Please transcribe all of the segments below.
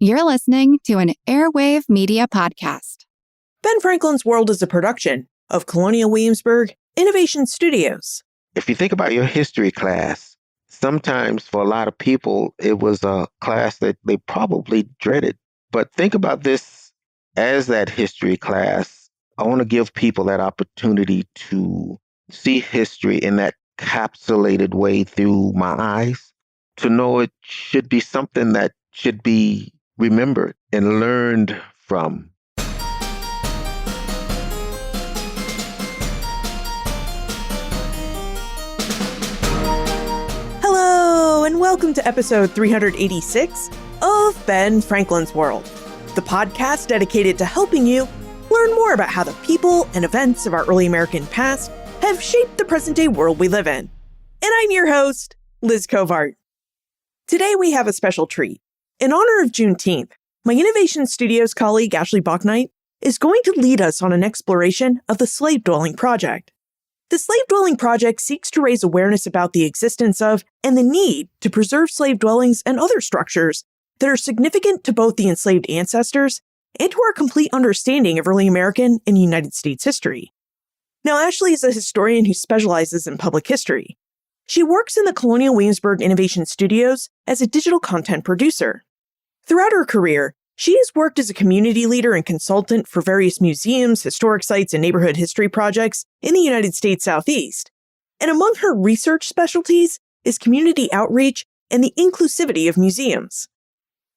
You're listening to an Airwave Media Podcast. Ben Franklin's World is a production of Colonial Williamsburg Innovation Studios. If you think about your history class, sometimes for a lot of people, it was a class that they probably dreaded. But think about this as that history class. I want to give people that opportunity to see history in that capsulated way through my eyes, to know it should be something that should be remembered and learned from. Hello, and welcome to episode 386 of Ben Franklin's World, the podcast dedicated to helping you learn more about how the people and events of our early American past have shaped the present-day world we live in. And I'm your host, Liz Covart. Today we have a special treat. In honor of Juneteenth, my Innovation Studios colleague Ashley Bachnight is going to lead us on an exploration of the Slave Dwelling Project. The Slave Dwelling Project seeks to raise awareness about the existence of and the need to preserve slave dwellings and other structures that are significant to both the enslaved ancestors and to our complete understanding of early American and United States history. Now, Ashley is a historian who specializes in public history. She works in the Colonial Williamsburg Innovation Studios as a digital content producer. Throughout her career, she has worked as a community leader and consultant for various museums, historic sites, and neighborhood history projects in the United States Southeast. And among her research specialties is community outreach and the inclusivity of museums.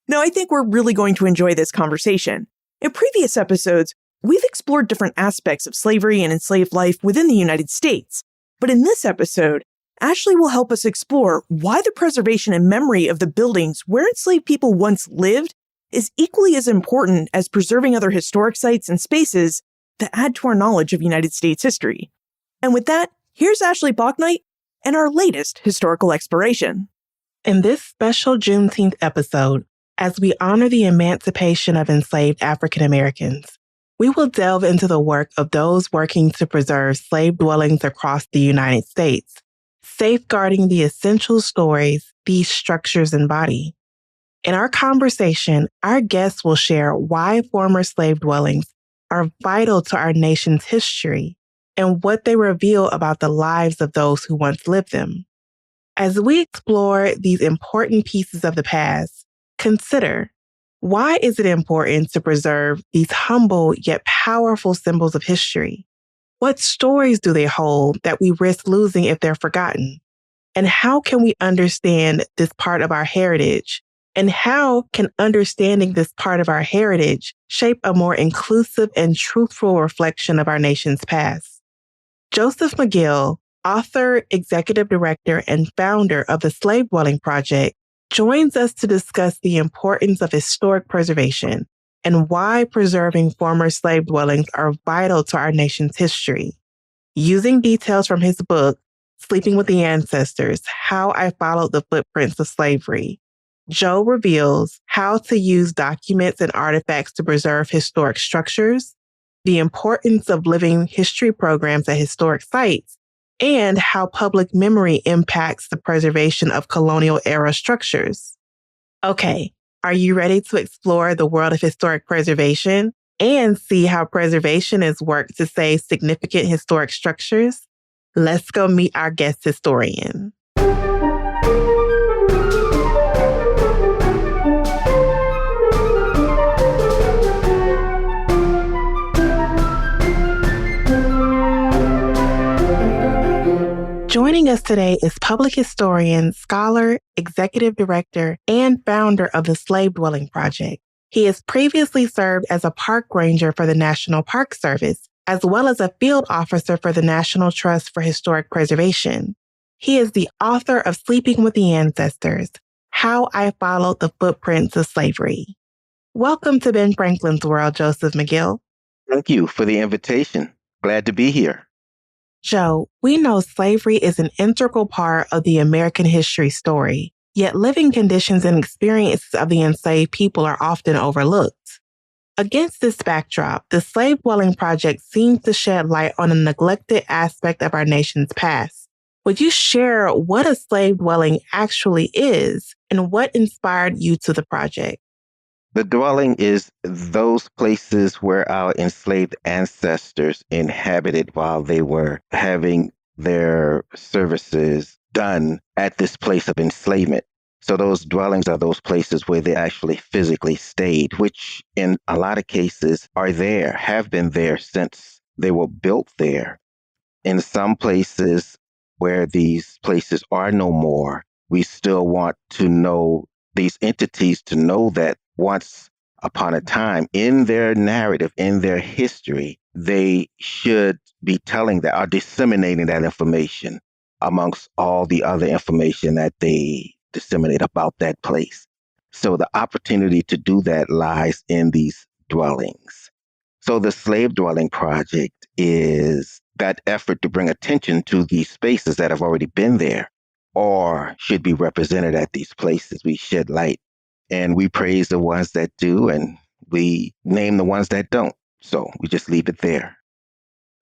Now, I think we're really going to enjoy this conversation. In previous episodes, we've explored different aspects of slavery and enslaved life within the United States. But in this episode, Ashley will help us explore why the preservation and memory of the buildings where enslaved people once lived is equally as important as preserving other historic sites and spaces that add to our knowledge of United States history. And with that, here's Ashley Bachnight and our latest historical exploration. In this special Juneteenth episode, as we honor the emancipation of enslaved African Americans, we will delve into the work of those working to preserve slave dwellings across the United States, safeguarding the essential stories these structures embody. In our conversation, our guests will share why former slave dwellings are vital to our nation's history and what they reveal about the lives of those who once lived them. As we explore these important pieces of the past, consider, why is it important to preserve these humble yet powerful symbols of history? What stories do they hold that we risk losing if they're forgotten? And how can we understand this part of our heritage? And how can understanding this part of our heritage shape a more inclusive and truthful reflection of our nation's past? Joseph McGill, author, executive director, and founder of the Slave Dwelling Project, joins us to discuss the importance of historic preservation and why preserving former slave dwellings are vital to our nation's history. Using details from his book, Sleeping with the Ancestors: How I Followed the Footprints of Slavery, Joe reveals how to use documents and artifacts to preserve historic structures, the importance of living history programs at historic sites, and how public memory impacts the preservation of colonial-era structures. Okay, are you ready to explore the world of historic preservation and see how preservation is worked to save significant historic structures? Let's go meet our guest historian. Joining us today is public historian, scholar, executive director, and founder of the Slave Dwelling Project. He has previously served as a park ranger for the National Park Service, as well as a field officer for the National Trust for Historic Preservation. He is the author of Sleeping with the Ancestors: How I Followed the Footprints of Slavery. Welcome to Ben Franklin's World, Joseph McGill. Thank you for the invitation. Glad to be here. Joe, we know slavery is an integral part of the American history story, yet living conditions and experiences of the enslaved people are often overlooked. Against this backdrop, the Slave Dwelling Project seems to shed light on a neglected aspect of our nation's past. Would you share what a slave dwelling actually is and what inspired you to the project? The dwelling is those places where our enslaved ancestors inhabited while they were having their services done at this place of enslavement. So those dwellings are those places where they actually physically stayed, which in a lot of cases are there, have been there since they were built there. In some places where these places are no more, we still want to know these entities to know that once upon a time in their narrative, in their history, they should be telling that or disseminating that information amongst all the other information that they disseminate about that place. So the opportunity to do that lies in these dwellings. So the Slave Dwelling Project is that effort to bring attention to these spaces that have already been there or should be represented at these places. We shed light and we praise the ones that do and we name the ones that don't. So we just leave it there.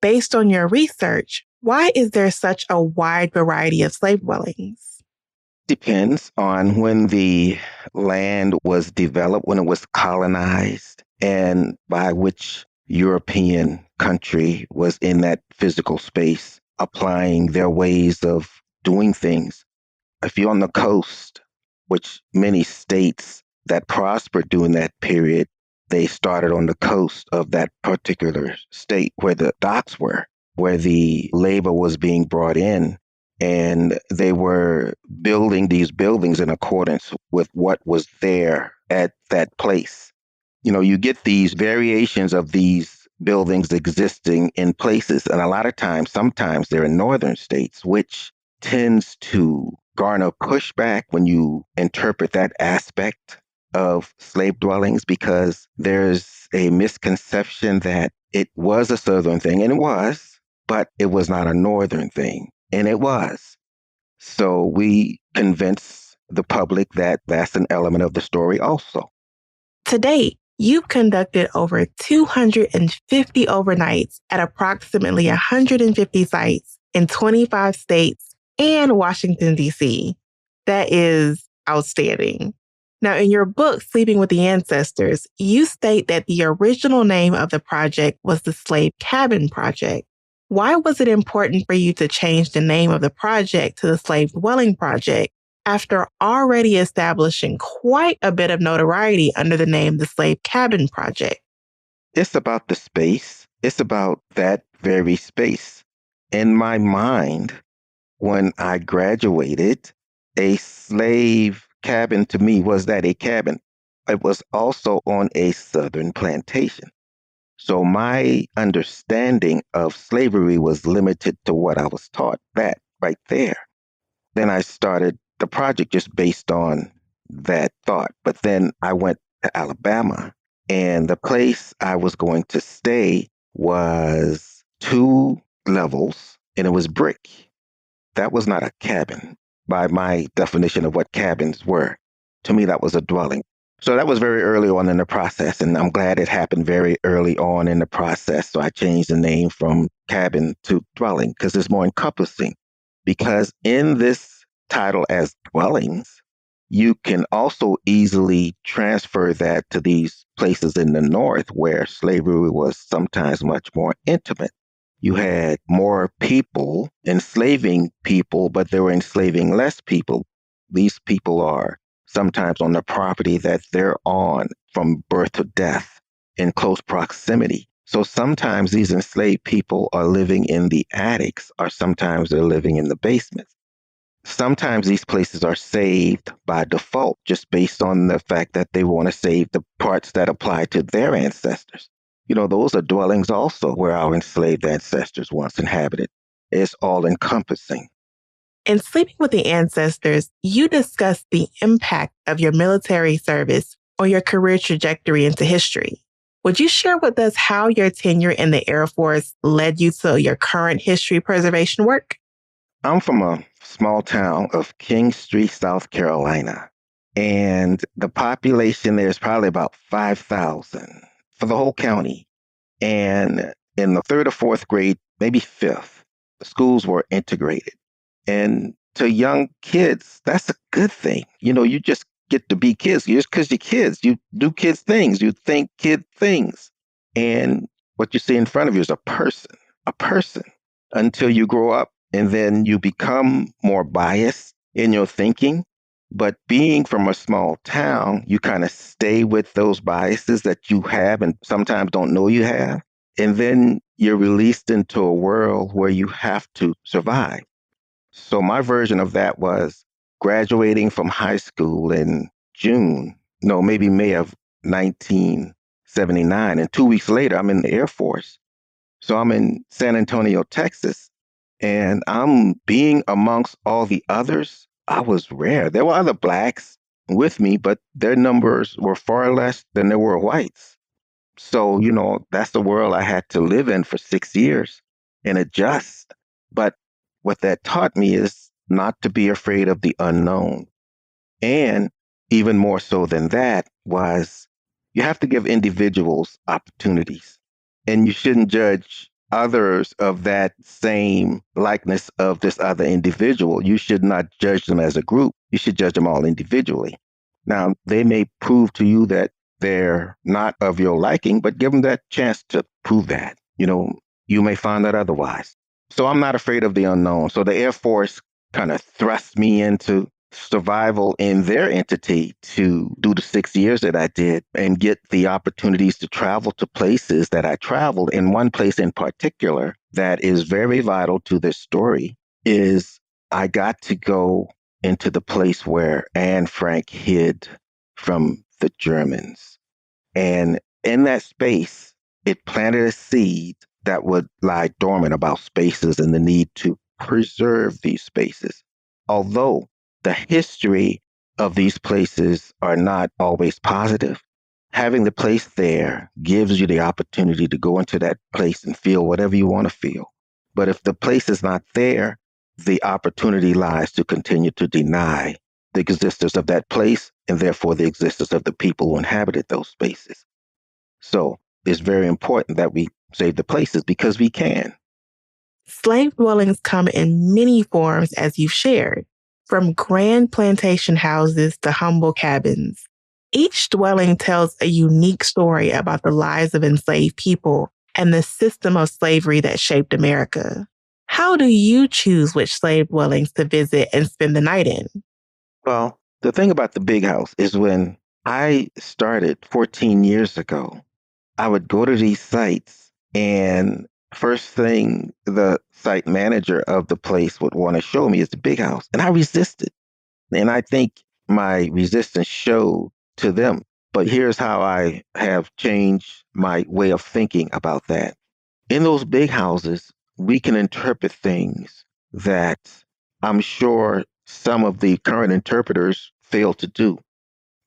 Based on your research, why is there such a wide variety of slave dwellings? Depends on when the land was developed, when it was colonized, and by which European country was in that physical space, applying their ways of doing things. If you're on the coast, which many states that prospered during that period, they started on the coast of that particular state where the docks were, where the labor was being brought in. And they were building these buildings in accordance with what was there at that place. You know, you get these variations of these buildings existing in places. And a lot of times, sometimes they're in northern states, which tends to garner pushback when you interpret that aspect of slave dwellings, because there's a misconception that it was a southern thing, and it was, but it was not a northern thing. And it was. So we convince the public that that's an element of the story also. To date, you've conducted over 250 overnights at approximately 150 sites in 25 states and Washington, D.C. That is outstanding. Now, in your book, Sleeping with the Ancestors, you state that the original name of the project was the Slave Cabin Project. Why was it important for you to change the name of the project to the Slave Dwelling Project after already establishing quite a bit of notoriety under the name the Slave Cabin Project? It's about the space. It's about that very space. In my mind, when I graduated, a slave cabin to me was that a cabin. It was also on a southern plantation. So my understanding of slavery was limited to what I was taught, that right there. Then I started the project just based on that thought. But then I went to Alabama, and the place I was going to stay was 2 levels, and it was brick. That was not a cabin by my definition of what cabins were. To me, that was a dwelling. So that was very early on in the process, and I'm glad it happened very early on in the process. So I changed the name from cabin to dwelling because it's more encompassing. Because in this title as dwellings, you can also easily transfer that to these places in the North where slavery was sometimes much more intimate. You had more people enslaving people, but they were enslaving less people. These people are sometimes on the property that they're on from birth to death in close proximity. So sometimes these enslaved people are living in the attics, or sometimes they're living in the basements. Sometimes these places are saved by default, just based on the fact that they want to save the parts that apply to their ancestors. You know, those are dwellings also where our enslaved ancestors once inhabited. It's all encompassing. In Sleeping with the Ancestors, you discuss the impact of your military service on your career trajectory into history. Would you share with us how your tenure in the Air Force led you to your current history preservation work? I'm from a small town of King Street, South Carolina, and the population there is probably about 5,000 for the whole county. And in the 3rd or 4th grade, maybe 5th, the schools were integrated. And to young kids, that's a good thing. You know, you just get to be kids. Just because you're kids, you do kids things, you think kid things. And what you see in front of you is a person, until you grow up and then you become more biased in your thinking. But being from a small town, you kind of stay with those biases that you have and sometimes don't know you have. And then you're released into a world where you have to survive. So my version of that was graduating from high school in maybe May of 1979. And 2 weeks later, I'm in the Air Force. So I'm in San Antonio, Texas, and I'm being amongst all the others. I was rare. There were other blacks with me, but their numbers were far less than there were whites. So, that's the world I had to live in for 6 years and adjust. But what that taught me is not to be afraid of the unknown. And even more so than that was you have to give individuals opportunities. And you shouldn't judge others of that same likeness of this other individual. You should not judge them as a group. You should judge them all individually. Now, they may prove to you that they're not of your liking, but give them that chance to prove that. You may find that otherwise. So I'm not afraid of the unknown. So the Air Force kind of thrust me into survival in their entity to do the 6 years that I did and get the opportunities to travel to places that I traveled. And one place in particular that is very vital to this story is I got to go into the place where Anne Frank hid from the Germans. And in that space, it planted a seed that would lie dormant about spaces and the need to preserve these spaces. Although the history of these places are not always positive, having the place there gives you the opportunity to go into that place and feel whatever you want to feel. But if the place is not there, the opportunity lies to continue to deny the existence of that place and therefore the existence of the people who inhabited those spaces. So it's very important that we save the places because we can. Slave dwellings come in many forms, as you've shared, from grand plantation houses to humble cabins. Each dwelling tells a unique story about the lives of enslaved people and the system of slavery that shaped America. How do you choose which slave dwellings to visit and spend the night in? Well, the thing about the big house is when I started 14 years ago, I would go to these sites and first thing the site manager of the place would want to show me is the big house. And I resisted. And I think my resistance showed to them. But here's how I have changed my way of thinking about that. In those big houses, we can interpret things that I'm sure some of the current interpreters fail to do.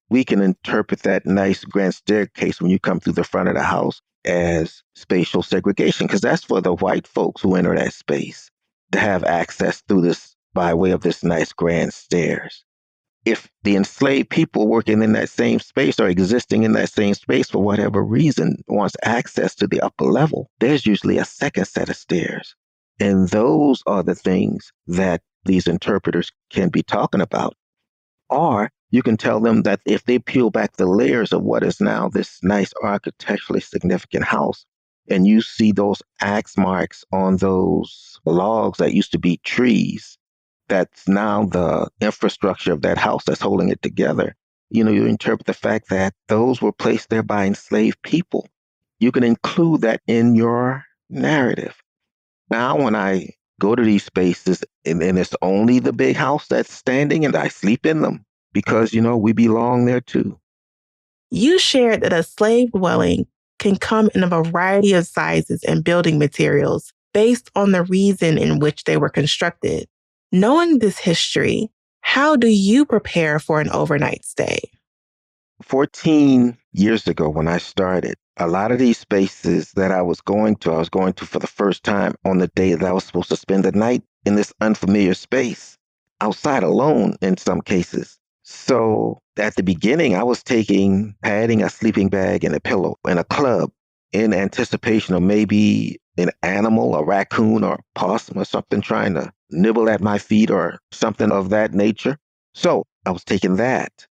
We can interpret that nice grand staircase when you come through the front of the house as spatial segregation, because that's for the white folks who enter that space to have access through this by way of this nice grand stairs. If the enslaved people working in that same space or existing in that same space for whatever reason wants access to the upper level, there's usually a second set of stairs. And those are the things that these interpreters can be talking about. Or you can tell them that if they peel back the layers of what is now this nice architecturally significant house, and you see those axe marks on those logs that used to be trees, that's now the infrastructure of that house that's holding it together. You interpret the fact that those were placed there by enslaved people. You can include that in your narrative. Now, when I go to these spaces and it's only the big house that's standing and I sleep in them because, we belong there too. You shared that a slave dwelling can come in a variety of sizes and building materials based on the reason in which they were constructed. Knowing this history, how do you prepare for an overnight stay? 14 years ago when I started, a lot of these spaces that I was going to for the first time on the day that I was supposed to spend the night in this unfamiliar space, outside alone in some cases. So at the beginning, I was taking padding, a sleeping bag, and a pillow, and a club in anticipation of maybe an animal, a raccoon or a possum or something trying to nibble at my feet or something of that nature. So I was taking that.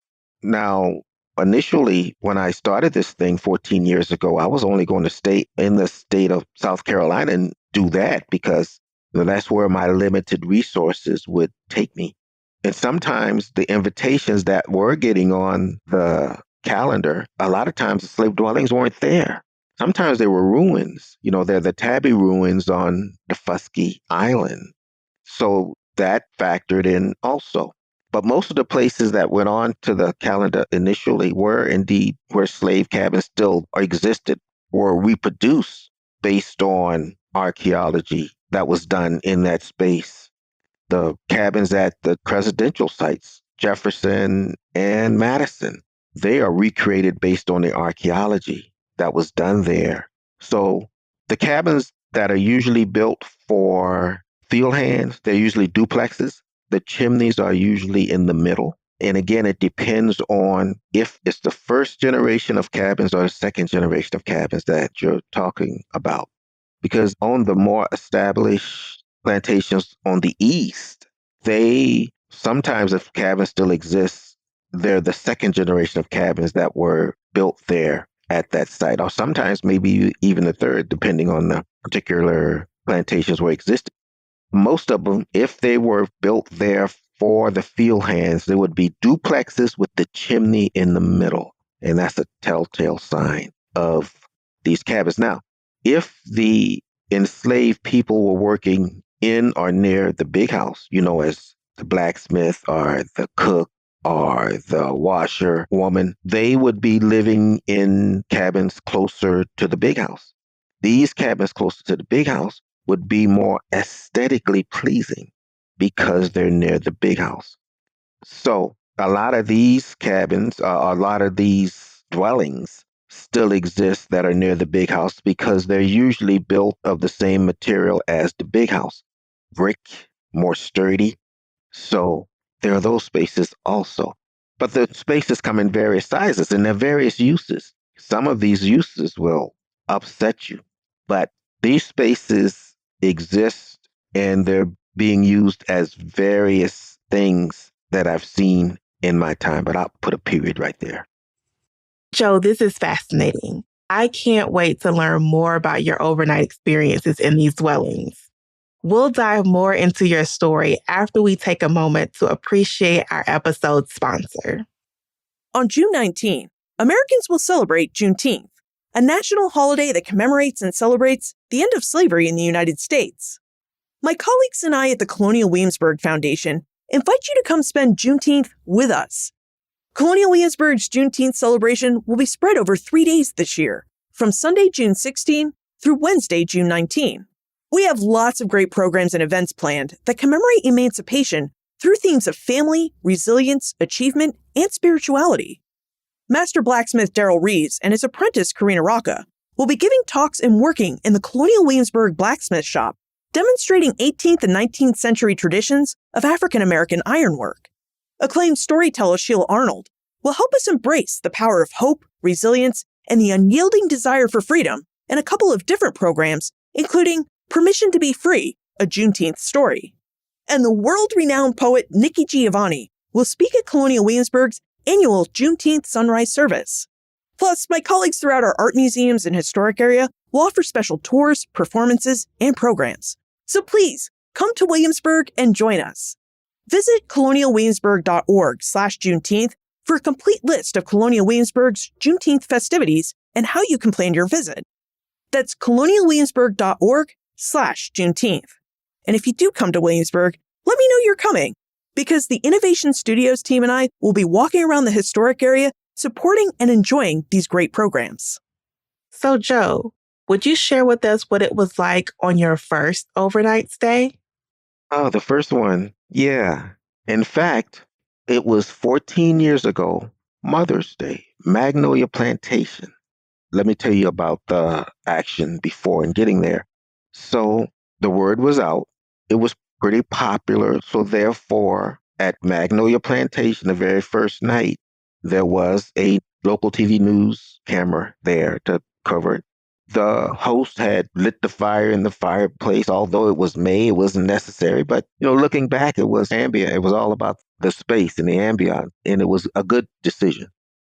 Now, initially, when I started this thing 14 years ago, I was only going to stay in the state of South Carolina and do that because that's where my limited resources would take me. And sometimes the invitations that were getting on the calendar, a lot of times the slave dwellings weren't there. Sometimes they were ruins. They're the Tabby ruins on the Fusky Island. So that factored in also. But most of the places that went on to the calendar initially were indeed where slave cabins still existed or reproduced based on archaeology that was done in that space. The cabins at the presidential sites, Jefferson and Madison, they are recreated based on the archaeology that was done there. So the cabins that are usually built for field hands, they're usually duplexes. The chimneys are usually in the middle. And again, it depends on if it's the first generation of cabins or the second generation of cabins that you're talking about. Because on the more established plantations on the east, they sometimes, if cabins still exist, they're the second generation of cabins that were built there at that site, or sometimes maybe even the third, depending on the particular plantations where existed. Most of them, if they were built there for the field hands, they would be duplexes with the chimney in the middle. And that's a telltale sign of these cabins. Now, if the enslaved people were working in or near the big house, as the blacksmith or the cook or the washerwoman, they would be living in cabins closer to the big house. These cabins closer to the big house would be more aesthetically pleasing because they're near the big house. So a lot of these cabins, a lot of these dwellings still exist that are near the big house because they're usually built of the same material as the big house. Brick, more sturdy. So there are those spaces also. But the spaces come in various sizes and there are various uses. Some of these uses will upset you, but these spaces exist and they're being used as various things that I've seen in my time, but I'll put a period right there. Joe, this is fascinating. I can't wait to learn more about your overnight experiences in these dwellings. We'll dive more into your story after we take a moment to appreciate our episode's sponsor. On June 19, Americans will celebrate Juneteenth, a national holiday that commemorates and celebrates the end of slavery in the United States. My colleagues and I at the Colonial Williamsburg Foundation invite you to come spend Juneteenth with us. Colonial Williamsburg's Juneteenth celebration will be spread over 3 days this year, from Sunday, June 16 through Wednesday, June 19. We have lots of great programs and events planned that commemorate emancipation through themes of family, resilience, achievement, and spirituality. Master blacksmith Darrell Reeves and his apprentice Karina Rocca will be giving talks and working in the Colonial Williamsburg blacksmith shop, demonstrating 18th and 19th century traditions of African-American ironwork. Acclaimed storyteller Sheila Arnold will help us embrace the power of hope, resilience, and the unyielding desire for freedom in a couple of different programs, including Permission to be Free, a Juneteenth story. And the world-renowned poet Nikki Giovanni will speak at Colonial Williamsburg's annual Juneteenth sunrise service. Plus, my colleagues throughout our art museums and historic area will offer special tours, performances, and programs. So please, come to Williamsburg and join us. Visit colonialwilliamsburg.org/Juneteenth for a complete list of Colonial Williamsburg's Juneteenth festivities and how you can plan your visit. That's colonialwilliamsburg.org/Juneteenth. And if you do come to Williamsburg, let me know you're coming, because the Innovation Studios team and I will be walking around the historic area supporting and enjoying these great programs. So, Joe, would you share with us what it was like on your first overnight stay? Oh, the first one. Yeah. In fact, it was 14 years ago, Mother's Day, Magnolia Plantation. Let me tell you about the action before and getting there. So the word was out. It was pretty popular. So therefore, at Magnolia Plantation, the very first night, there was a local TV news camera there to cover it. The host had lit the fire in the fireplace, although it was May, it wasn't necessary. But, looking back, it was ambient. It was all about the space and the ambient, and it was a good decision.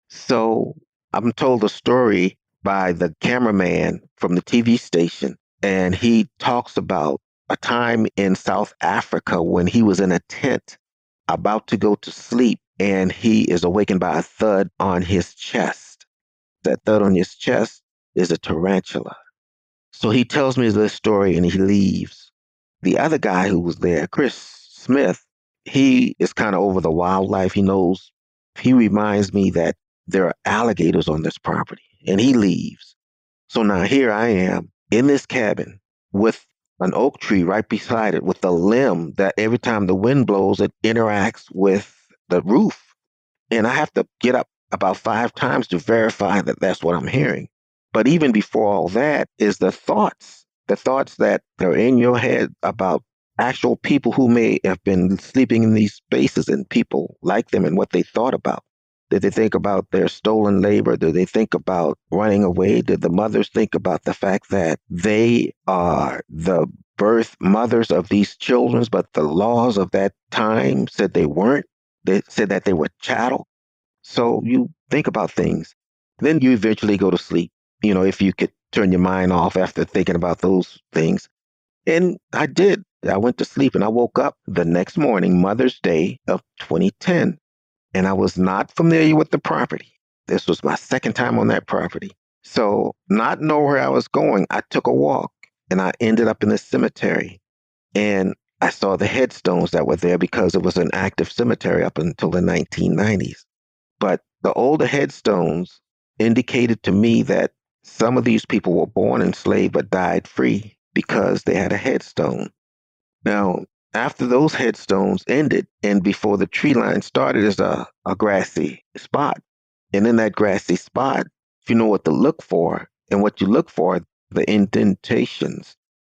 So I'm told a story by the cameraman from the TV station, and he talks about a time in South Africa when he was in a tent about to go to sleep, and he is awakened by a thud on his chest. That thud on his chest is a tarantula. So he tells me this story and he leaves. The other guy who was there, Chris Smith, he is kind of over the wildlife. He reminds me that there are alligators on this property, and he leaves. So now here I am in this cabin with an oak tree right beside it with a limb that every time the wind blows, it interacts with the roof. And I have to get up about 5 times to verify that that's what I'm hearing. But even before all that is the thoughts that are in your head about actual people who may have been sleeping in these spaces and people like them and what they thought about. Did they think about their stolen labor? Did they think about running away? Did the mothers think about the fact that they are the birth mothers of these children, but the laws of that time said they weren't? They said that they were chattel. So you think about things. Then you eventually go to sleep, if you could turn your mind off after thinking about those things. And I did. I went to sleep and I woke up the next morning, Mother's Day of 2010. And I was not familiar with the property. This was my second time on that property. So, not know where I was going, I took a walk and I ended up in the cemetery. And I saw the headstones that were there because it was an active cemetery up until the 1990s. But the older headstones indicated to me that some of these people were born enslaved but died free because they had a headstone. Now, after those headstones ended and before the tree line started, is a grassy spot. And in that grassy spot, if you know what to look for, and what you look for, the indentations.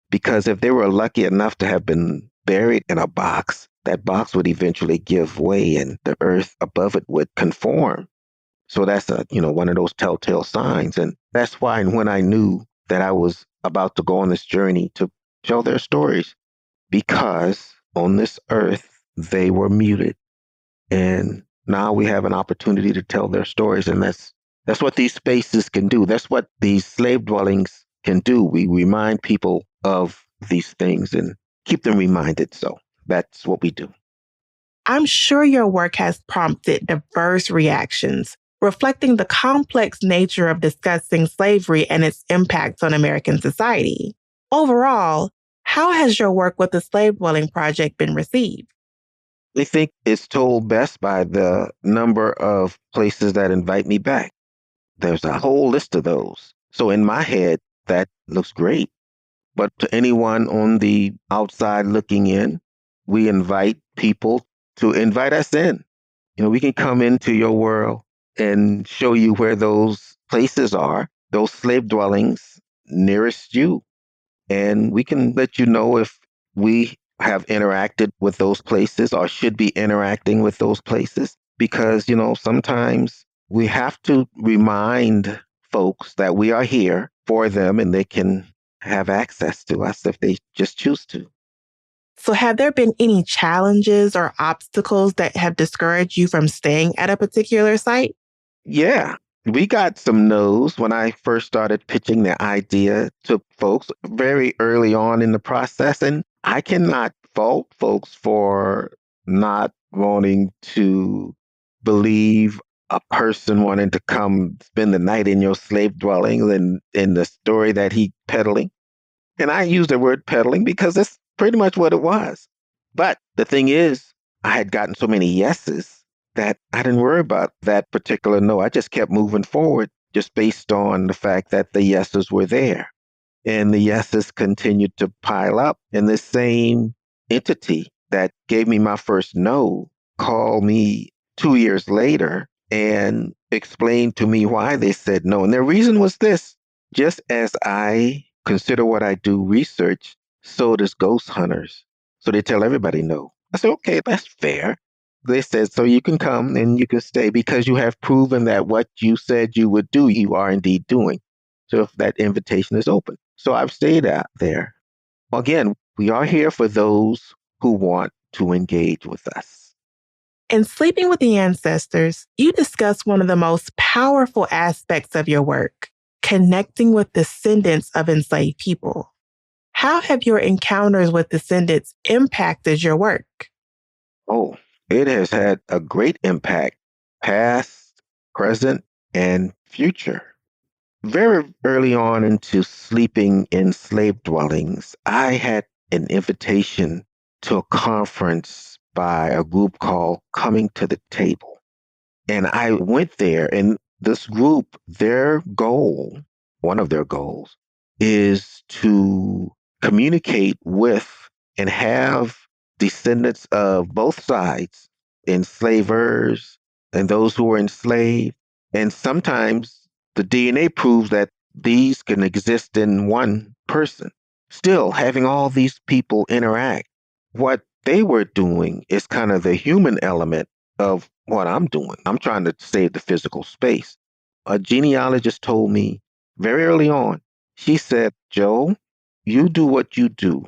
Because if they were lucky enough to have been buried in a box, that box would eventually give way and the earth above it would conform. So that's one of those telltale signs. And that's why when I knew that I was about to go on this journey to tell their stories, because on this earth they were muted. And now we have an opportunity to tell their stories. And that's what these spaces can do. That's what these slave dwellings can do. We remind people of these things and keep them reminded. So that's what we do. I'm sure your work has prompted diverse reactions, reflecting the complex nature of discussing slavery and its impacts on American society. Overall, how has your work with the Slave Dwelling Project been received? I think it's told best by the number of places that invite me back. There's a whole list of those. So in my head, that looks great. But to anyone on the outside looking in, we invite people to invite us in. We can come into your world and show you where those places are, those slave dwellings nearest you. And we can let you know if we have interacted with those places or should be interacting with those places. Because, sometimes we have to remind folks that we are here for them and they can have access to us if they just choose to. So have there been any challenges or obstacles that have discouraged you from staying at a particular site? Yeah, we got some no's when I first started pitching the idea to folks very early on in the process. And I cannot fault folks for not wanting to believe a person wanting to come spend the night in your slave dwelling and in the story that he peddling. And I use the word peddling because that's pretty much what it was. But the thing is, I had gotten so many yeses that I didn't worry about that particular no. I just kept moving forward just based on the fact that the yeses were there. And the yeses continued to pile up. And this same entity that gave me my first no called me 2 years later and explained to me why they said no. And their reason was this: just as I consider what I do research, so does Ghost Hunters. So they tell everybody no. I said, okay, that's fair. They said, so you can come and you can stay because you have proven that what you said you would do, you are indeed doing. So if that invitation is open. So I've stayed out there. Again, we are here for those who want to engage with us. In Sleeping with the Ancestors, you discuss one of the most powerful aspects of your work, connecting with descendants of enslaved people. How have your encounters with descendants impacted your work? Oh, it has had a great impact, past, present, and future. Very early on into sleeping in slave dwellings, I had an invitation to a conference by a group called Coming to the Table. And I went there, and this group, their goal, one of their goals, is to communicate with and have descendants of both sides, enslavers and those who were enslaved. And sometimes the DNA proves that these can exist in one person. Still, having all these people interact, what they were doing is kind of the human element of what I'm doing. I'm trying to save the physical space. A genealogist told me very early on, she said, Joe, you do what you do.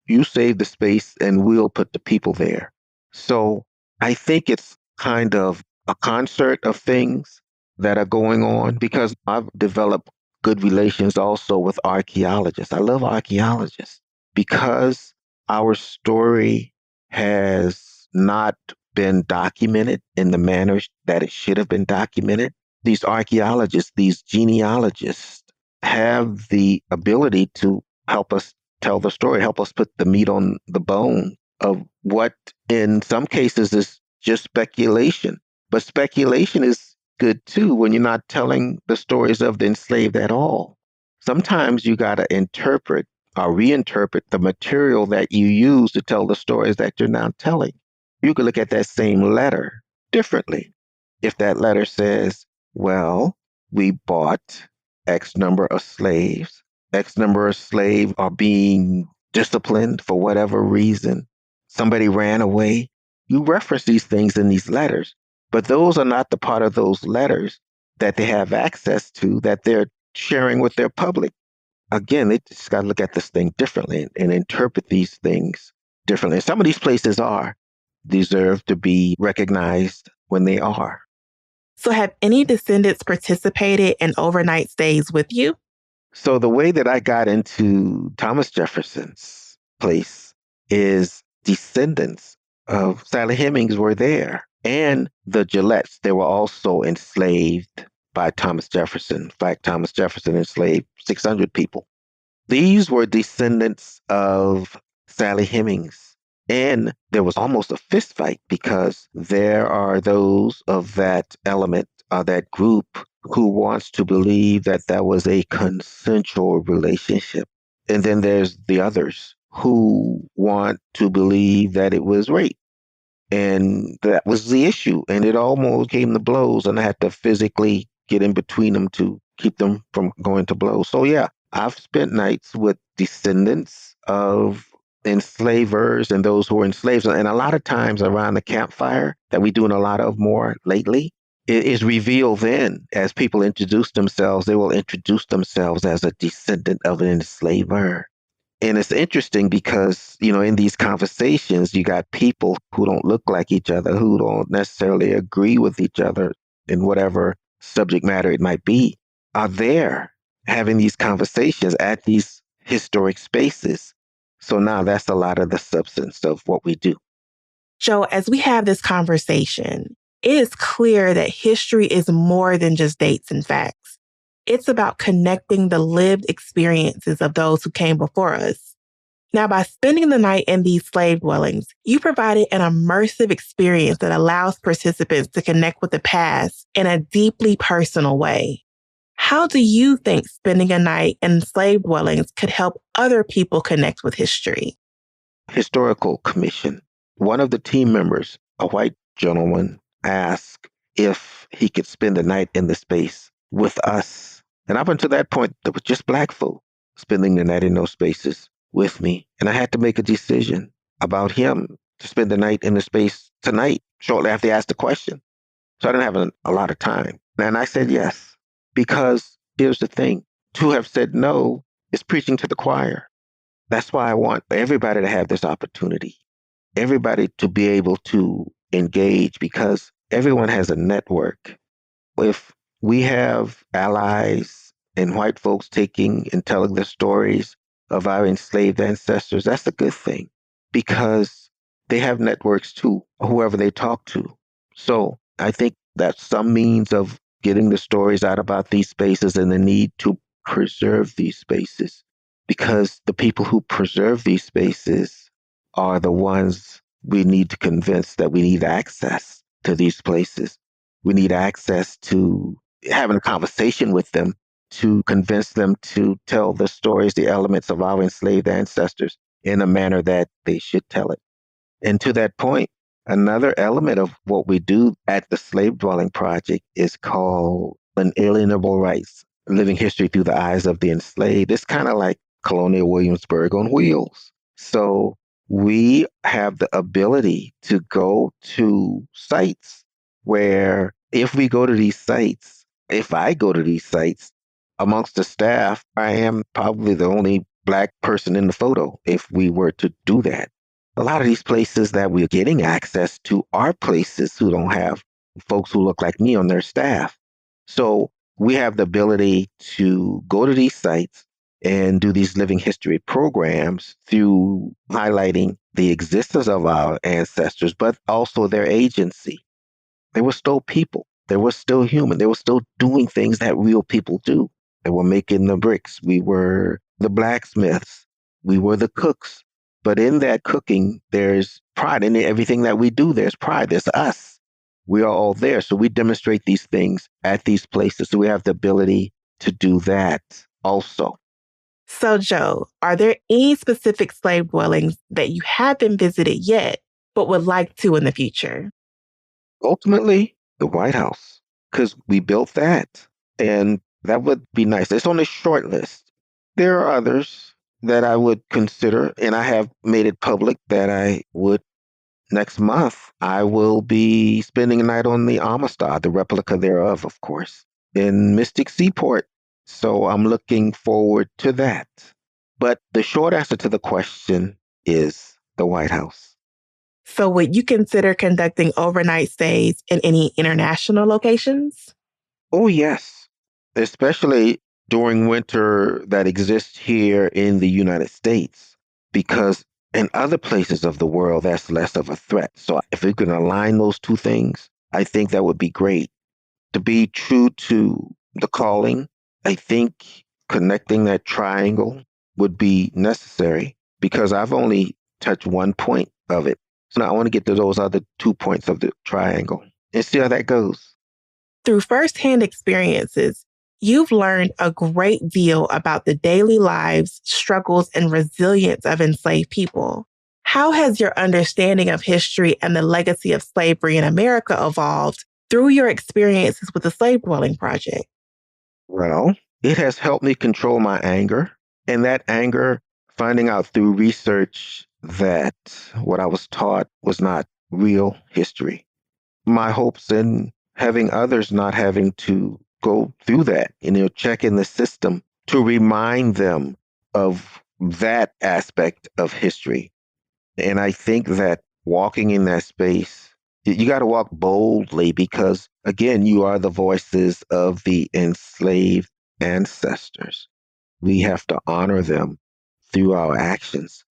You save the space and we'll put the people there. So I think it's kind of a concert of things that are going on because I've developed good relations also with archaeologists. I love archaeologists because our story has not been documented in the manner that it should have been documented. These archaeologists, these genealogists have the ability to help us tell the story, help us put the meat on the bone of what in some cases is just speculation. But speculation is good too when you're not telling the stories of the enslaved at all. Sometimes you got to interpret or reinterpret the material that you use to tell the stories that you're now telling. You could look at that same letter differently. If that letter says, well, we bought X number of slaves, X number of slaves are being disciplined for whatever reason, somebody ran away, you reference these things in these letters, but those are not the part of those letters that they have access to that they're sharing with their public. Again, they just got to look at this thing differently and interpret these things differently. Some of these places deserve to be recognized when they are. So have any descendants participated in overnight stays with you? So the way that I got into Thomas Jefferson's place is descendants of Sally Hemings were there. And the Gillettes, they were also enslaved by Thomas Jefferson. In fact, Thomas Jefferson enslaved 600 people. These were descendants of Sally Hemings. And there was almost a fist fight because there are those of that element, that group, who wants to believe that that was a consensual relationship. And then there's the others who want to believe that it was rape. And that was the issue. And it almost came to blows, and I had to physically get in between them to keep them from going to blows. So, yeah, I've spent nights with descendants of enslavers and those who were enslaved. And a lot of times around the campfire that we're doing a lot of more lately, it is revealed then as people introduce themselves, they will introduce themselves as a descendant of an enslaver. And it's interesting because, in these conversations, you got people who don't look like each other, who don't necessarily agree with each other in whatever subject matter it might be, are there having these conversations at these historic spaces. So now that's a lot of the substance of what we do. Joe, as we have this conversation, it is clear that history is more than just dates and facts. It's about connecting the lived experiences of those who came before us. Now, by spending the night in these slave dwellings, you provided an immersive experience that allows participants to connect with the past in a deeply personal way. How do you think spending a night in slave dwellings could help other people connect with history? Historical Commission. One of the team members, a white gentleman, asked if he could spend the night in the space with us. And up until that point, there was just Black folk spending the night in those spaces with me. And I had to make a decision about him to spend the night in the space tonight, shortly after he asked the question. So I didn't have a lot of time. And I said yes, because here's the thing. to have said no is preaching to the choir. That's why I want everybody to have this opportunity, everybody to be able to engage, because everyone has a network. If we have allies and white folks taking and telling the stories of our enslaved ancestors, that's a good thing because they have networks too, whoever they talk to. So I think that's some means of getting the stories out about these spaces and the need to preserve these spaces, because the people who preserve these spaces are the ones we need to convince that we need access to these places. We need access to having a conversation with them to convince them to tell the stories, the elements of our enslaved ancestors in a manner that they should tell it. And to that point, another element of what we do at the Slave Dwelling Project is called Inalienable Rights, Living History Through the Eyes of the Enslaved. It's kind of like Colonial Williamsburg on wheels. So we have the ability to go to sites where if we go to these sites, if I go to these sites, amongst the staff, I am probably the only Black person in the photo if we were to do that. A lot of these places that we're getting access to are places who don't have folks who look like me on their staff. So we have the ability to go to these sites and do these living history programs through highlighting the existence of our ancestors, but also their agency. They were still people. They were still human. They were still doing things that real people do. They were making the bricks. We were the blacksmiths. We were the cooks. But in that cooking, there's pride. In everything that we do, there's pride. There's us. We are all there. So we demonstrate these things at these places. So we have the ability to do that also. So, Joe, are there any specific slave dwellings that you haven't visited yet, but would like to in the future? Ultimately, the White House, because we built that. And that would be nice. It's on a short list. There are others that I would consider, and I have made it public that I would. Next month, I will be spending a night on the Amistad, the replica thereof, of course, in Mystic Seaport. So I'm looking forward to that. But the short answer to the question is the White House. So, would you consider conducting overnight stays in any international locations? Oh, yes, especially during winter that exists here in the United States, because in other places of the world, that's less of a threat. So if we can align those two things, I think that would be great. To be true to the calling, I think connecting that triangle would be necessary because I've only touched one point of it. So now I want to get to those other 2 points of the triangle and see how that goes. Through firsthand experiences, you've learned a great deal about the daily lives, struggles, and resilience of enslaved people. How has your understanding of history and the legacy of slavery in America evolved through your experiences with the Slave Dwelling Project? Well, it has helped me control my anger, and that anger, finding out through research that what I was taught was not real history. My hopes in having others not having to go through that, check in the system to remind them of that aspect of history. And I think that walking in that space, you got to walk boldly because, again, you are the voices of the enslaved ancestors. We have to honor them through our actions.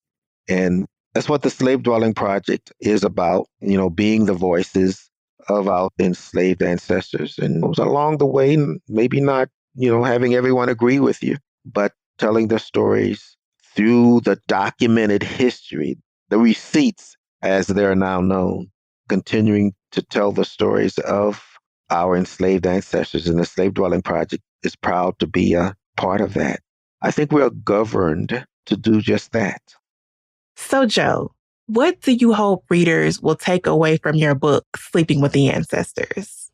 And that's what the Slave Dwelling Project is about, being the voices of our enslaved ancestors. And along the way, maybe not, having everyone agree with you, but telling the stories through the documented history, the receipts as they're now known, continuing to tell the stories of our enslaved ancestors. And the Slave Dwelling Project is proud to be a part of that. I think we're governed to do just that. So, Joe, what do you hope readers will take away from your book, Sleeping with the Ancestors?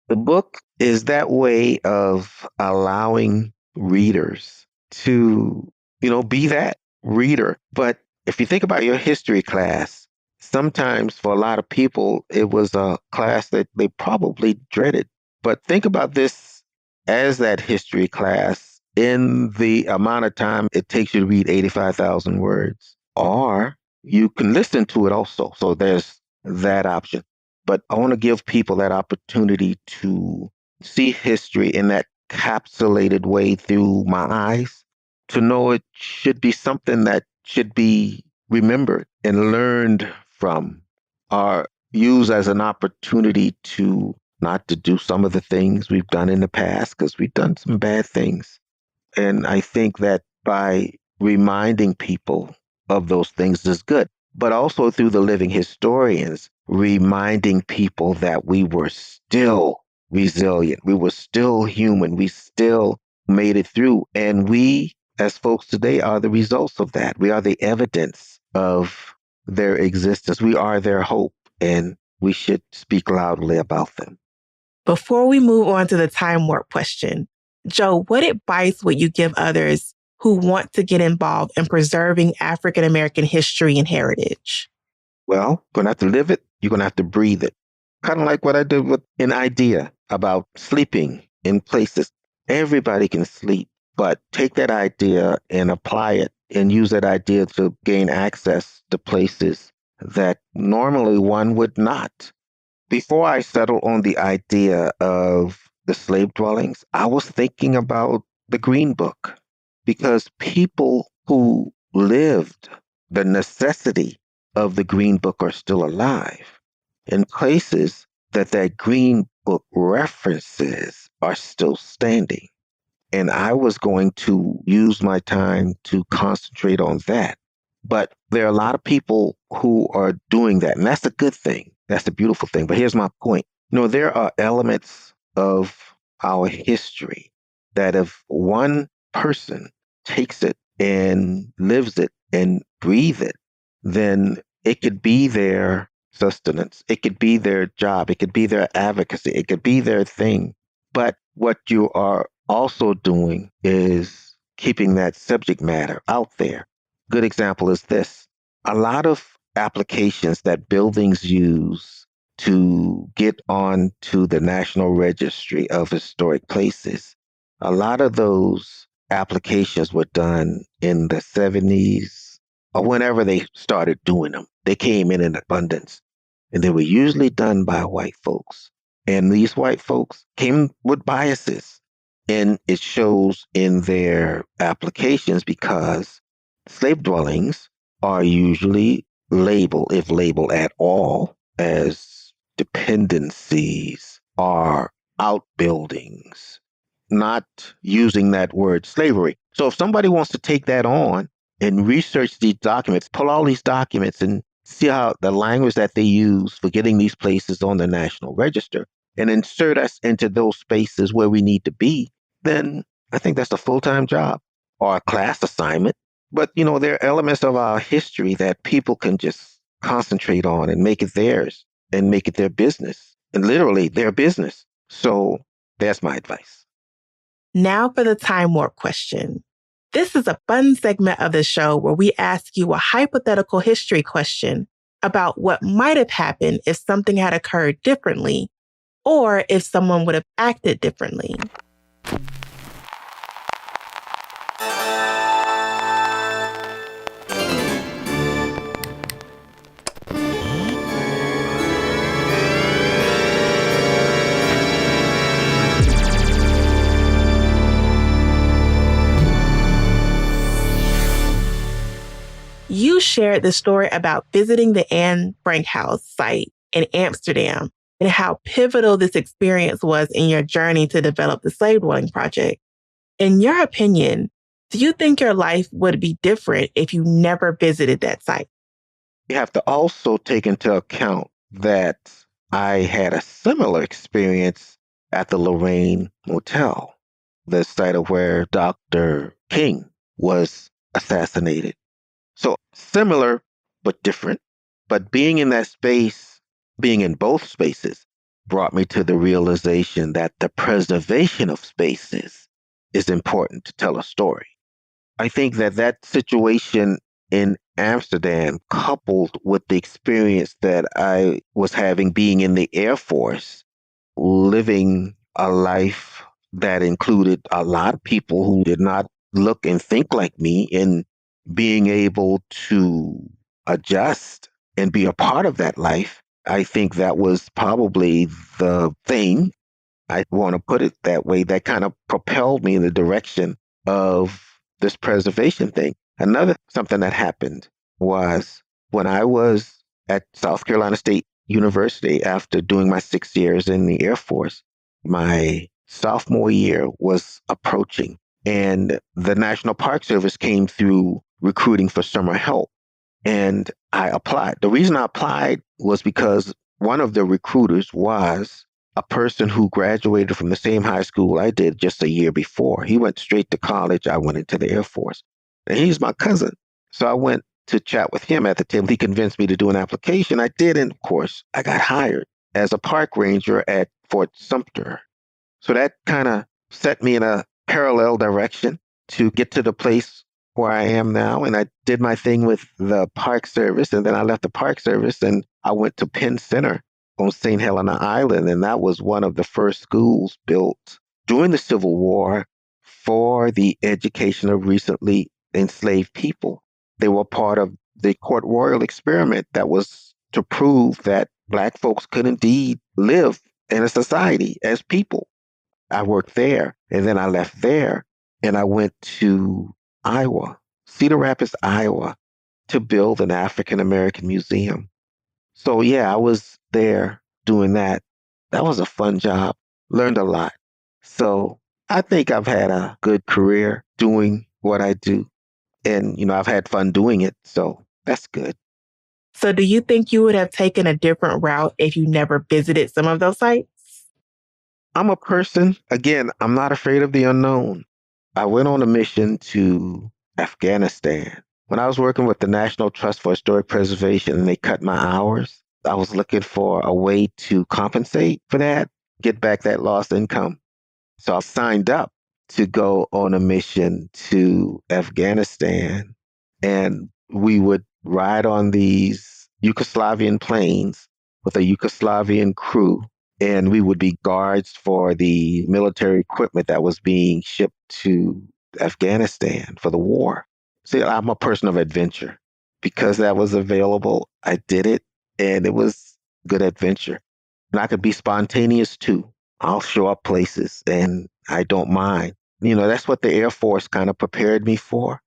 The book is that way of allowing readers to, be that reader. But if you think about your history class, sometimes for a lot of people, it was a class that they probably dreaded. But think about this as that history class in the amount of time it takes you to read 85,000 words. Or you can listen to it also. So there's that option. But I want to give people that opportunity to see history in that capsulated way through my eyes, to know it should be something that should be remembered and learned from, or used as an opportunity to not to do some of the things we've done in the past, because we've done some bad things. And I think that by reminding people of those things is good, but also through the living historians, reminding people that we were still resilient, we were still human, we still made it through. And we, as folks today, are the results of that. We are the evidence of their existence. We are their hope, and we should speak loudly about them. Before we move on to the time warp question, Joe, what advice would you give others who want to get involved in preserving African American history and heritage? Well, you're going to have to live it. You're going to have to breathe it. Kind of like what I did with an idea about sleeping in places. Everybody can sleep, but take that idea and apply it and use that idea to gain access to places that normally one would not. Before I settled on the idea of the slave dwellings, I was thinking about the Green Book, because people who lived the necessity of the Green Book are still alive. And places that Green Book references are still standing. And I was going to use my time to concentrate on that. But there are a lot of people who are doing that, and that's a good thing. That's the beautiful thing. But here's my point. There are elements of our history that if one person takes it and lives it and breathes it, then it could be their sustenance. It could be their job. It could be their advocacy. It could be their thing. But what you are also doing is keeping that subject matter out there. Good example is this. A lot of applications that buildings use to get on to the National Registry of Historic Places, a lot of those applications were done in the 70s or whenever they started doing them. They came in abundance, and they were usually done by white folks. And these white folks came with biases, and it shows in their applications because slave dwellings are usually labeled, if labeled at all, as dependencies or outbuildings, not using that word slavery. So if somebody wants to take that on and research these documents, pull all these documents and see how the language that they use for getting these places on the National Register and insert us into those spaces where we need to be, then I think that's a full-time job or a class assignment. But, there are elements of our history that people can just concentrate on and make it theirs and make it their business, and literally their business. So that's my advice. Now for the time warp question. This is a fun segment of the show where we ask you a hypothetical history question about what might have happened if something had occurred differently, or if someone would have acted differently. You shared the story about visiting the Anne Frank House site in Amsterdam and how pivotal this experience was in your journey to develop the Slave Dwelling Project. In your opinion, do you think your life would be different if you never visited that site? You have to also take into account that I had a similar experience at the Lorraine Motel, the site of where Dr. King was assassinated. So similar, but different. But being in that space, being in both spaces, brought me to the realization that the preservation of spaces is important to tell a story. I think that situation in Amsterdam, coupled with the experience that I was having being in the Air Force, living a life that included a lot of people who did not look and think like me, and being able to adjust and be a part of that life. I think that was probably the thing, I want to put it that way, that kind of propelled me in the direction of this preservation thing. Another something that happened was when I was at South Carolina State University after doing my 6 years in the Air Force, my sophomore year was approaching, and the National Park Service came through recruiting for summer help. And I applied. The reason I applied was because one of the recruiters was a person who graduated from the same high school I did just a year before. He went straight to college. I went into the Air Force. And he's my cousin. So I went to chat with him at the table. He convinced me to do an application. I did. And of course, I got hired as a park ranger at Fort Sumter. So that kind of set me in a parallel direction to get to the place where I am now. And I did my thing with the Park Service. And then I left the Park Service and I went to Penn Center on St. Helena Island. And that was one of the first schools built during the Civil War for the education of recently enslaved people. They were part of the Court Royal experiment that was to prove that Black folks could indeed live in a society as people. I worked there, and then I left there, and I went to Iowa, Cedar Rapids, Iowa, to build an African American museum. So yeah, I was there doing that. That was a fun job. Learned a lot. So I think I've had a good career doing what I do. And, I've had fun doing it. So that's good. So do you think you would have taken a different route if you never visited some of those sites? I'm a person, again, I'm not afraid of the unknown. I went on a mission to Afghanistan. When I was working with the National Trust for Historic Preservation and they cut my hours, I was looking for a way to compensate for that, get back that lost income. So I signed up to go on a mission to Afghanistan, and we would ride on these Yugoslavian planes with a Yugoslavian crew, and we would be guards for the military equipment that was being shipped to Afghanistan for the war. See, I'm a person of adventure. Because that was available, I did it, and it was good adventure. And I could be spontaneous too. I'll show up places and I don't mind. That's what the Air Force kind of prepared me for.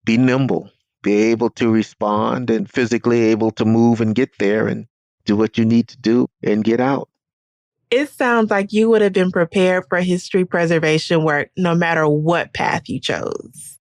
Be nimble, be able to respond and physically able to move and get there and do what you need to do and get out. It sounds like you would have been prepared for history preservation work no matter what path you chose.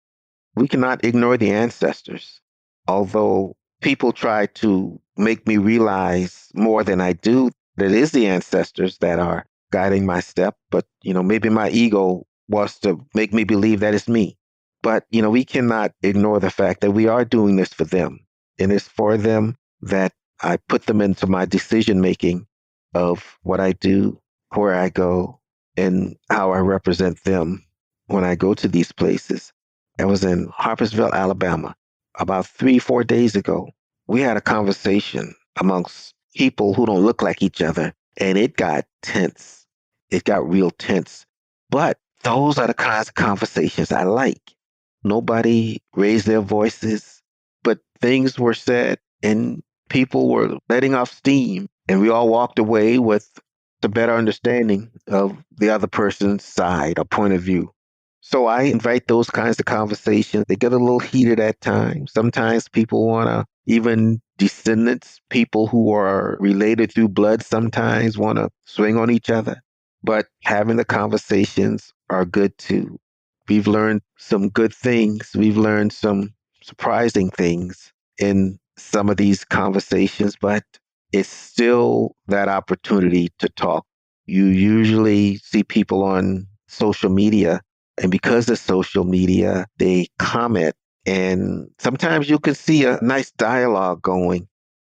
We cannot ignore the ancestors. Although people try to make me realize more than I do that it is the ancestors that are guiding my step. But, maybe my ego wants to make me believe that it's me. But, we cannot ignore the fact that we are doing this for them. And it's for them that I put them into my decision making of what I do, where I go, and how I represent them when I go to these places. I was in Harpersville, Alabama, about 3-4 days ago. We had a conversation amongst people who don't look like each other, and it got tense. It got real tense. But those are the kinds of conversations I like. Nobody raised their voices, but things were said and people were letting off steam, and we all walked away with a better understanding of the other person's side or point of view. So I invite those kinds of conversations. They get a little heated at times. Sometimes people want to, even descendants, people who are related through blood, sometimes want to swing on each other. But having the conversations are good too. We've learned some good things. We've learned some surprising things in some of these conversations, but it's still that opportunity to talk. You usually see people on social media, and because of social media, they comment, and sometimes you can see a nice dialogue going,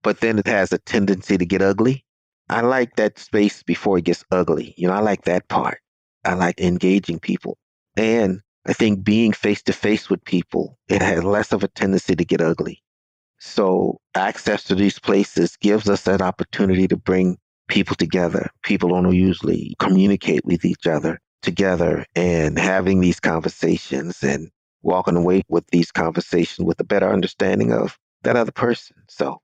but then it has a tendency to get ugly. I like that space before it gets ugly. I like that part. I like engaging people. And I think being face to face with people, it has less of a tendency to get ugly. So access to these places gives us that opportunity to bring people together. People don't usually communicate with each other. together and having these conversations and walking away with these conversations with a better understanding of that other person. So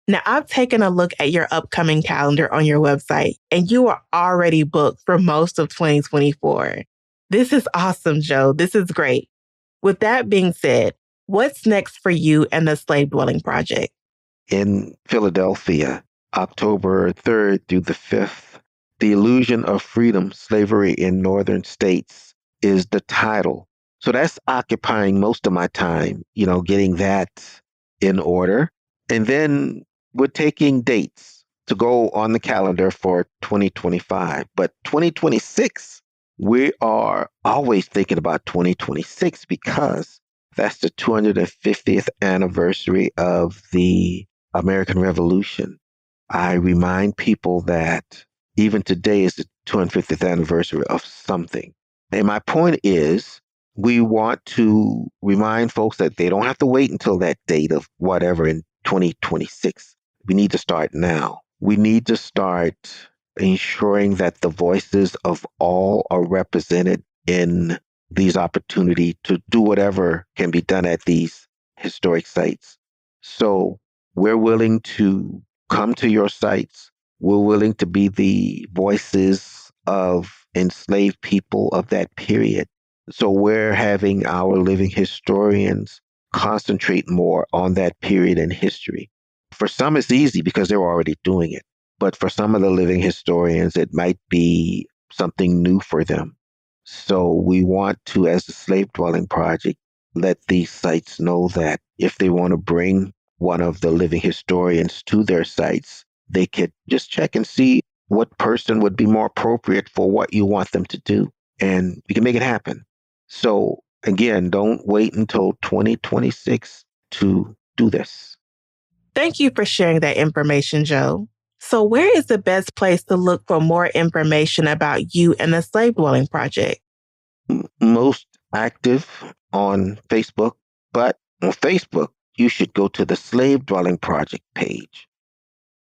Now, I've taken a look at your upcoming calendar on your website, and you are already booked for most of 2024. This is awesome, Joe. This is great. With that being said, what's next for you and the Slave Dwelling Project? in Philadelphia, October 3rd through the 5th, The Illusion of Freedom, Slavery in Northern States is the title. So that's occupying most of my time, getting that in order. And then we're taking dates to go on the calendar for 2025. But 2026, we are always thinking about 2026 because that's the 250th anniversary of the American Revolution. I remind people that even today is the 250th anniversary of something. And my point is, we want to remind folks that they don't have to wait until that date of whatever in 2026. We need to start now. We need to start ensuring that the voices of all are represented in these opportunities to do whatever can be done at these historic sites. So we're willing to come to your sites. We're willing to be the voices of enslaved people of that period. So we're having our living historians concentrate more on that period in history. For some, it's easy because they're already doing it. But for some of the living historians, it might be something new for them. So we want to, as the Slave Dwelling Project, let these sites know that if they want to bring one of the living historians to their sites, they could just check and see what person would be more appropriate for what you want them to do. And we can make it happen. So again, don't wait until 2026 to do this. Thank you for sharing that information, Joe. So where is the best place to look for more information about you and the Slave Dwelling Project? Most active on Facebook, but on Facebook, you should go to the Slave Dwelling Project page.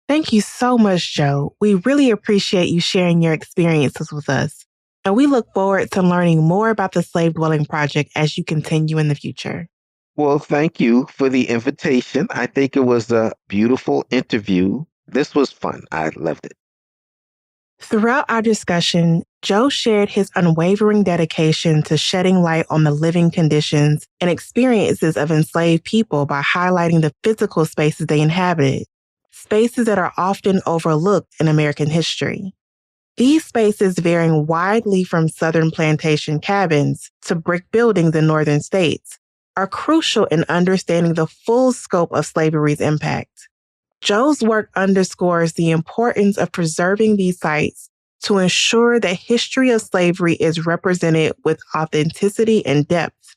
Thank you so much, Joe. We really appreciate you sharing your experiences with us. And we look forward to learning more about the Slave Dwelling Project as you continue in the future. Well, thank you for the invitation. I think it was a beautiful interview. This was fun. I loved it. Throughout our discussion, Joe shared his unwavering dedication to shedding light on the living conditions and experiences of enslaved people by highlighting the physical spaces they inhabited, spaces that are often overlooked in American history. These spaces, varying widely from Southern plantation cabins to brick buildings in Northern states, are crucial in understanding the full scope of slavery's impact. Joe's work underscores the importance of preserving these sites to ensure that history of slavery is represented with authenticity and depth.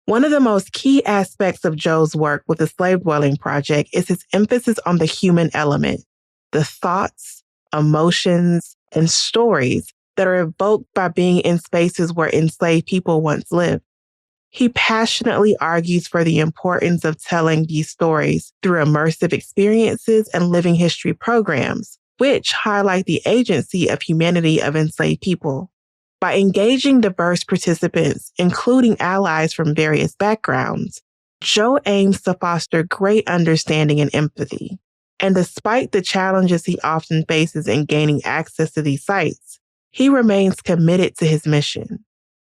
One of the most key aspects of Joe's work with the Slave Dwelling Project is his emphasis on the human element, the thoughts, emotions, and stories that are evoked by being in spaces where enslaved people once lived. He passionately argues for the importance of telling these stories through immersive experiences and living history programs, which highlight the agency of humanity of enslaved people. By engaging diverse participants, including allies from various backgrounds, Joe aims to foster great understanding and empathy. And despite the challenges he often faces in gaining access to these sites, he remains committed to his mission.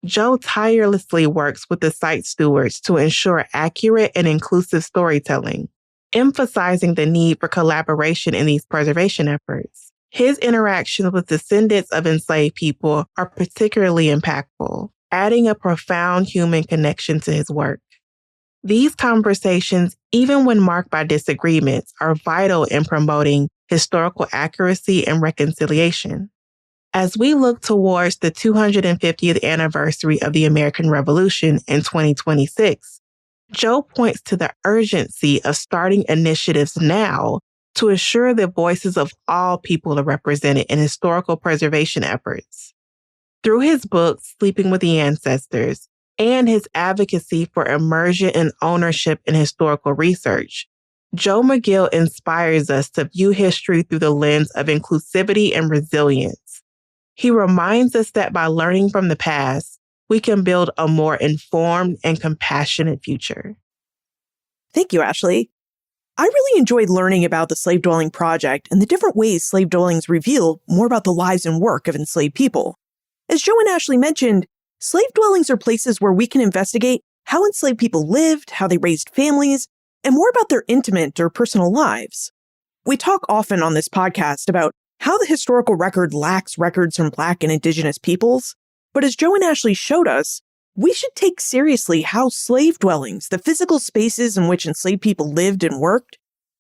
Joe tirelessly works with the site stewards to ensure accurate and inclusive storytelling, emphasizing the need for collaboration in these preservation efforts. His interactions with descendants of enslaved people are particularly impactful, adding a profound human connection to his work. These conversations, even when marked by disagreements, are vital in promoting historical accuracy and reconciliation. As we look towards the 250th anniversary of the American Revolution in 2026, Joe points to the urgency of starting initiatives now to ensure the voices of all people are represented in historical preservation efforts. Through his book, Sleeping with the Ancestors, and his advocacy for immersion and ownership in historical research, Joe McGill inspires us to view history through the lens of inclusivity and resilience. He reminds us that by learning from the past, we can build a more informed and compassionate future. Thank you, Ashley. I really enjoyed learning about the Slave Dwelling Project and the different ways slave dwellings reveal more about the lives and work of enslaved people. As Joe and Ashley mentioned, slave dwellings are places where we can investigate how enslaved people lived, how they raised families, and more about their intimate or personal lives. We talk often on this podcast about how the historical record lacks records from Black and Indigenous peoples, but as Joe and Ashley showed us, we should take seriously how slave dwellings, the physical spaces in which enslaved people lived and worked,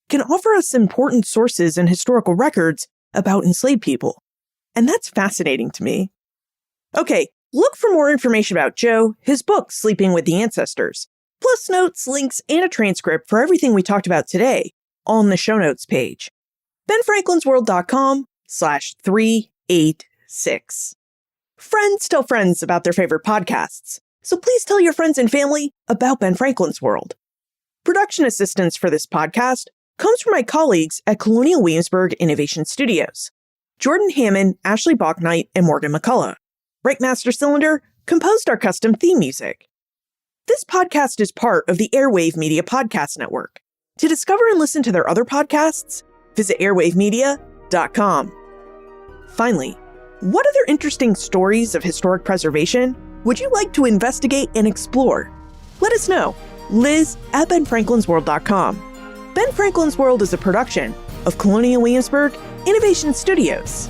can offer us important sources and historical records about enslaved people. And that's fascinating to me. Okay, look for more information about Joe, his book, Sleeping with the Ancestors, plus notes, links, and a transcript for everything we talked about today, all in the show notes page. benfranklinsworld.com/386. Friends tell friends about their favorite podcasts, so please tell your friends and family about Ben Franklin's World. Production assistance for this podcast comes from my colleagues at Colonial Williamsburg Innovation Studios, Jordan Hammond, Ashley Bachnight, and Morgan McCullough. Breakmaster Cylinder composed our custom theme music. This podcast is part of the Airwave Media Podcast Network. To discover and listen to their other podcasts, visit airwavemedia.com. Finally, what other interesting stories of historic preservation would you like to investigate and explore? Let us know. Liz@benfranklinsworld.com. Ben Franklin's World is a production of Colonial Williamsburg Innovation Studios.